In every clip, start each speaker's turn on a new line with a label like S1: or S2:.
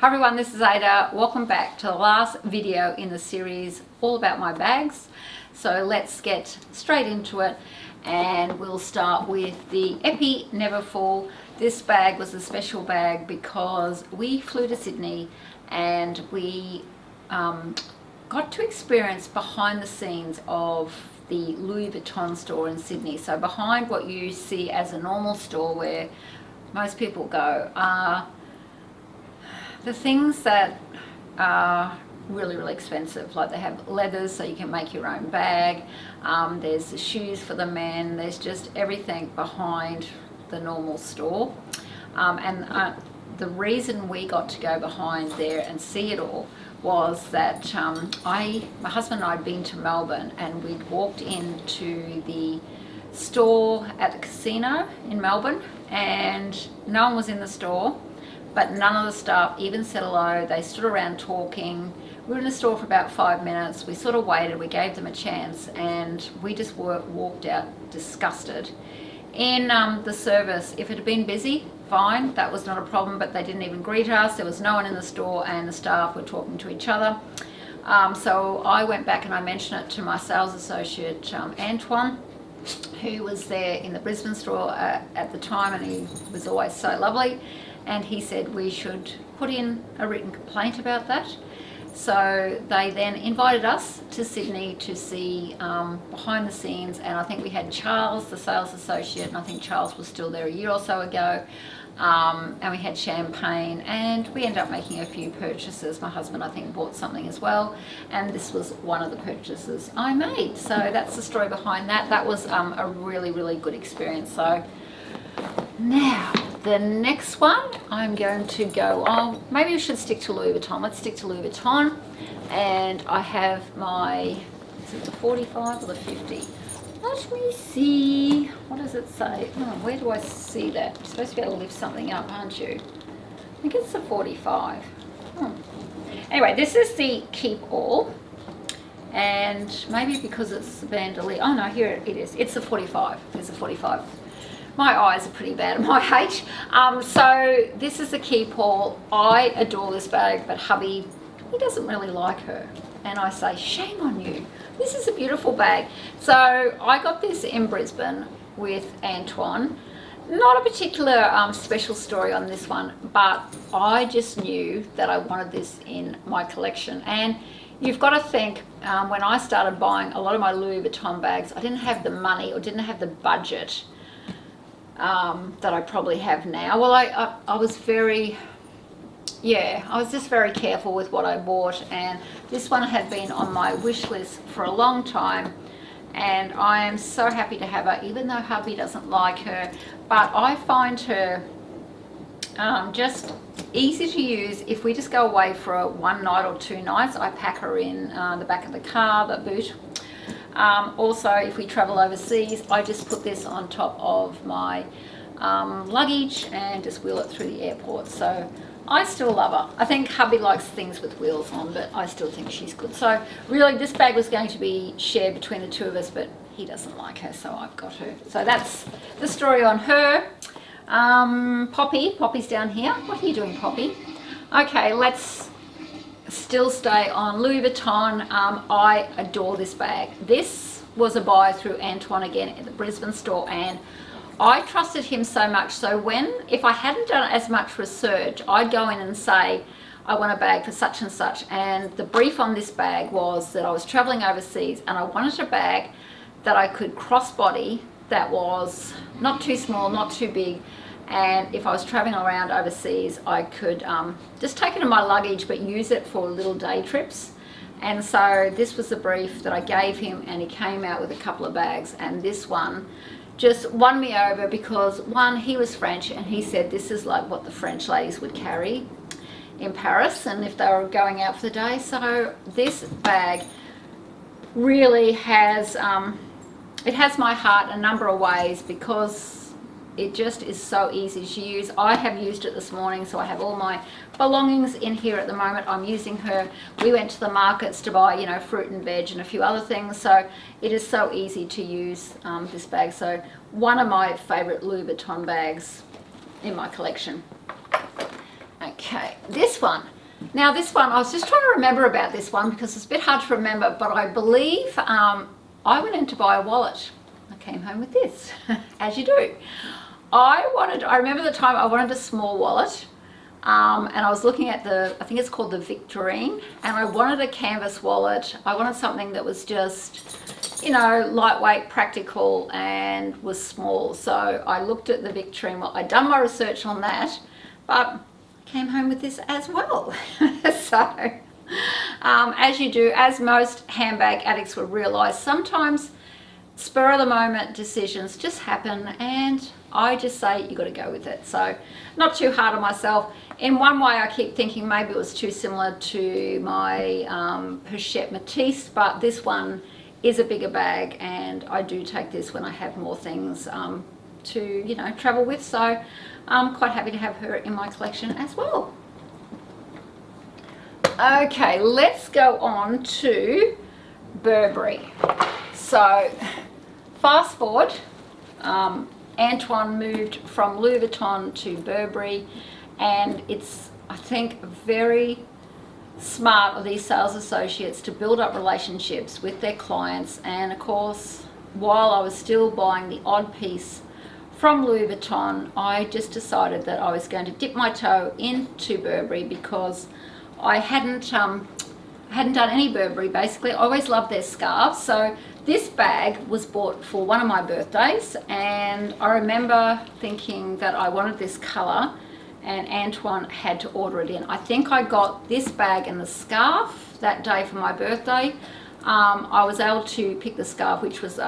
S1: Hi everyone, this is Ada. Welcome back to the last video in the series all about my bags. So let's get straight into it, and we'll start with the Epi Never Fall. This bag was a special bag because we flew to Sydney and we got to experience behind the scenes of the Louis Vuitton store in Sydney. So behind what you see as a normal store where most people go are the things that are really expensive. Like they have leathers so you can make your own bag, there's the shoes for the men, there's just everything behind the normal store. The reason we got to go behind there and see it all was that my husband and I had been to Melbourne and we'd walked into the store at the casino in Melbourne and no one was in the store, but none of the staff even said hello. They stood around talking. We were in the store for about 5 minutes. We sort of waited, we gave them a chance, and we just walked out disgusted. In the service, if it had been busy, fine, that was not a problem, but they didn't even greet us. There was no one in the store and the staff were talking to each other. So I went back and I mentioned it to my sales associate, Antoine, who was there in the Brisbane store at the time, and he was always so lovely. And he said we should put in a written complaint about that. So they then invited us to Sydney to see behind the scenes, and I think we had Charles, the sales associate, and I think Charles was still there a year or so ago, and we had champagne, and we ended up making a few purchases. My husband, I think, bought something as well, and this was one of the purchases I made. So that's the story behind that. That was a really good experience. So now the next one, I'm going to go, oh, maybe we should stick to Louis Vuitton. Let's stick to Louis Vuitton. And I have my, is it the 45 or the 50? Let me see. What does it say? Oh, where do I see that? You're supposed to be able to lift something up, aren't you? I think it's the 45. Anyway, this is the Keepall. And maybe because it's the bandouliere. Oh no, here it is. It's the 45. It's a 45. My eyes are pretty bad at my age. So this is the Keepall. I adore this bag, but hubby, he doesn't really like her. And I say, shame on you. This is a beautiful bag. So I got this in Brisbane with Antoine. Not a particular special story on this one, but I just knew that I wanted this in my collection. And you've got to think, when I started buying a lot of my Louis Vuitton bags, I didn't have the money or didn't have the budget that I probably have now. Well, I was very, I was just very careful with what I bought, and this one had been on my wish list for a long time, and I am so happy to have her, even though hubby doesn't like her. But I find her just easy to use. If we just go away for one night or 2 nights, I pack her in the back of the car, the boot. Also, if we travel overseas, I just put this on top of my luggage and just wheel it through the airport. So I still love her. I think hubby likes things with wheels on, but I still think she's good. So really, this bag was going to be shared between the two of us, but he doesn't like her, so I've got her. So that's the story on her. Poppy's down here. What are you doing, Poppy? Okay, let's still stay on Louis Vuitton. I adore this bag. This was a buy through Antoine again at the Brisbane store, and I trusted him so much. So if I hadn't done as much research, I'd go in and say, I want a bag for such and such. And the brief on this bag was that I was traveling overseas and I wanted a bag that I could crossbody, that was not too small, not too big. And if I was traveling around overseas, I could just take it in my luggage but use it for little day trips. And so this was the brief that I gave him, and he came out with a couple of bags, and this one just won me over because, one, he was French and he said this is like what the French ladies would carry in Paris and if they were going out for the day. So this bag really has it has my heart a number of ways because it just is so easy to use. I have used it this morning, so I have all my belongings in here at the moment. I'm using her. We went to the markets to buy, you know, fruit and veg and a few other things, so it is so easy to use this bag. So one of my favorite Louis Vuitton bags in my collection. Okay. Okay, this one. Now this one, I was just trying to remember about this one because it's a bit hard to remember, but I believe I went in to buy a wallet. I came home with this, as you do. I remember the time I wanted a small wallet, and I was looking at I think it's called the Victorine, and I wanted a canvas wallet. I wanted something that was just, you know, lightweight, practical, and was small. So I looked at the Victorine. Well, I'd done my research on that, but came home with this as well. So, as you do, as most handbag addicts will realize, sometimes spur of the moment decisions just happen, and I just say you got to go with it. So not too hard on myself. In one way I keep thinking maybe it was too similar to my Pochette Matisse, but this one is a bigger bag, and I do take this when I have more things to, you know, travel with. So I'm quite happy to have her in my collection as well. Okay, let's go on to Burberry. So fast forward, Antoine moved from Louis Vuitton to Burberry, and it's, I think, very smart of these sales associates to build up relationships with their clients. And of course, while I was still buying the odd piece from Louis Vuitton, I just decided that I was going to dip my toe into Burberry because I hadn't done any Burberry basically. I always loved their scarves. So this bag was bought for one of my birthdays, and I remember thinking that I wanted this color, and Antoine had to order it in. I think I got this bag and the scarf that day for my birthday. I was able to pick the scarf, which was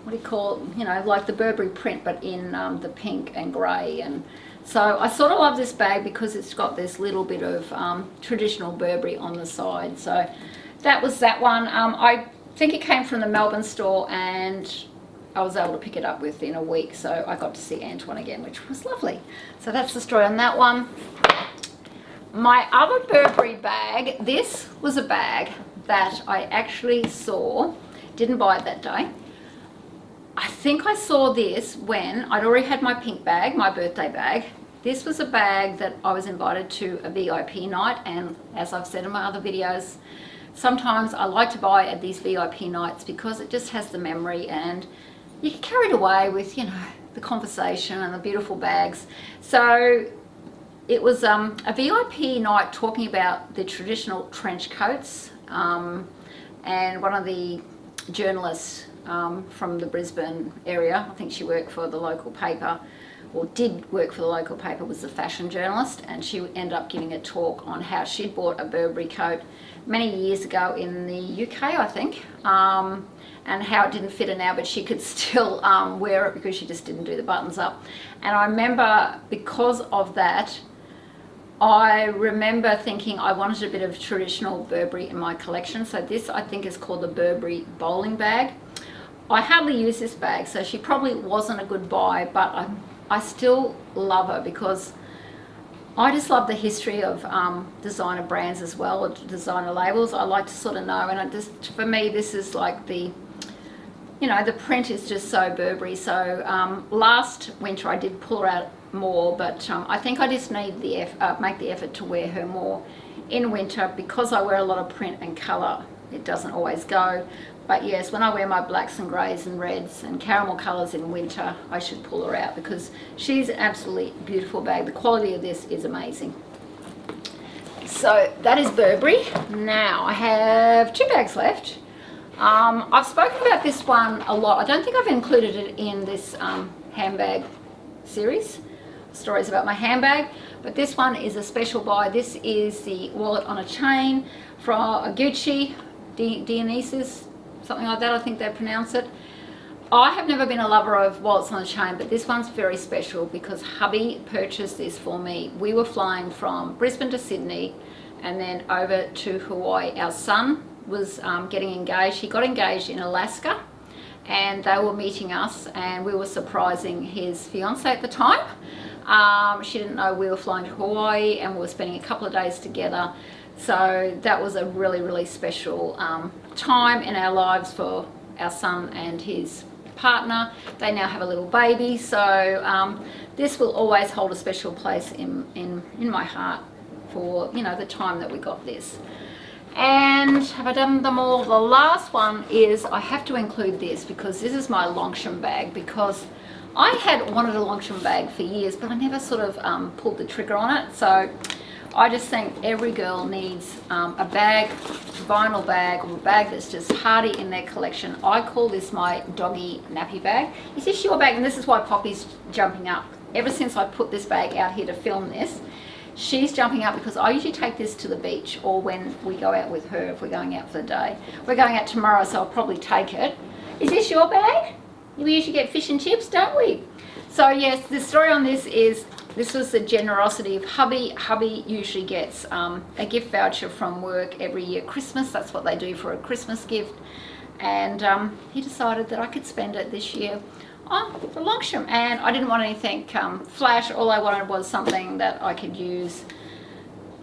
S1: what do you call it? You know, like the Burberry print, but in the pink and grey. And so I sort of love this bag because it's got this little bit of traditional Burberry on the side. So that was that one. I think it came from the Melbourne store, and I was able to pick it up within a week, so I got to see Antoine again, which was lovely. So that's the story on that one. My other Burberry bag, this was a bag that I actually saw, didn't buy it that day. I think I saw this when I'd already had my pink bag, my birthday bag. This was a bag that I was invited to a VIP night, and as I've said in my other videos, sometimes I like to buy at these VIP nights because it just has the memory, and you get carried away with, you know, the conversation and the beautiful bags. So it was a VIP night talking about the traditional trench coats, and one of the journalists from the Brisbane area, I think she worked for the local paper, or did work for the local paper, was a fashion journalist, and she ended up giving a talk on how she'd bought a Burberry coat many years ago in the UK, I think, and how it didn't fit her now, but she could still wear it because she just didn't do the buttons up. And I remember, because of that, I remember thinking I wanted a bit of traditional Burberry in my collection. So this, I think, is called the Burberry Bowling Bag. I hardly use this bag, so she probably wasn't a good buy, but I still love her because I just love the history of designer brands as well, or designer labels. I like to sort of know, and for me, this is like the, you know, the print is just so Burberry. So last winter I did pull her out more, but I think I just need make the effort to wear her more in winter because I wear a lot of print and colour. It doesn't always go. But yes, when I wear my blacks and greys and reds and caramel colours in winter, I should pull her out because she's an absolutely beautiful bag. The quality of this is amazing. So that is Burberry. Now I have two bags left. I've spoken about this one a lot. I don't think I've included it in this handbag series, stories about my handbag, but this one is a special buy. This is the wallet on a chain from a Gucci, Dionysus, something like that, I think they pronounce it. I have never been a lover of wallets on a chain, but this one's very special because hubby purchased this for me. We were flying from Brisbane to Sydney and then over to Hawaii. Our son was getting engaged. He got engaged in Alaska, and they were meeting us, and we were surprising his fiance at the time. She didn't know we were flying to Hawaii, and we were spending a couple of days together. So that was a really, really special time in our lives for our son and his partner. They now have a little baby, so this will always hold a special place in my heart for, you know, the time that we got this. And have I done them all? The last one is, I have to include this because this is my Longchamp bag, because I had wanted a Longchamp bag for years, but I never sort of pulled the trigger on it. So I just think every girl needs a bag, vinyl bag, or a bag that's just hardy in their collection. I call this my doggy nappy bag. Is this your bag? And this is why Poppy's jumping up. Ever since I put this bag out here to film this, she's jumping up because I usually take this to the beach, or when we go out with her, if we're going out for the day. We're going out tomorrow, so I'll probably take it. Is this your bag? We usually get fish and chips, don't we? So yes, the story on this is, this was the generosity of hubby. Hubby usually gets a gift voucher from work every year, Christmas. That's what they do for a Christmas gift. And he decided that I could spend it this year on the Longchamp. And I didn't want anything flash. All I wanted was something that I could use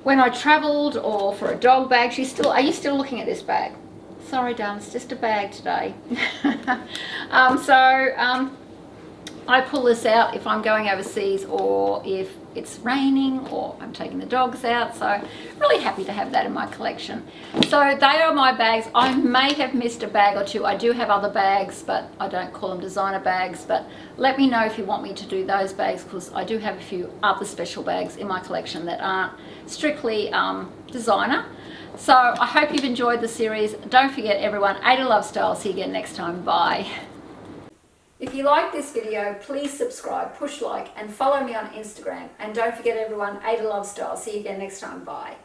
S1: when I travelled, or for a dog bag. Are you still looking at this bag? Sorry, darling, it's just a bag today. I pull this out if I'm going overseas, or if it's raining, or I'm taking the dogs out. So really happy to have that in my collection. So they are my bags. I may have missed a bag or two. I do have other bags, but I don't call them designer bags. But let me know if you want me to do those bags, because I do have a few other special bags in my collection that aren't strictly designer. So I hope you've enjoyed the series. Don't forget, everyone, Ada Love Style. See you again next time. Bye. If you like this video, please subscribe, push like, and follow me on Instagram. And don't forget, everyone, Ada Love Style. See you again next time. Bye.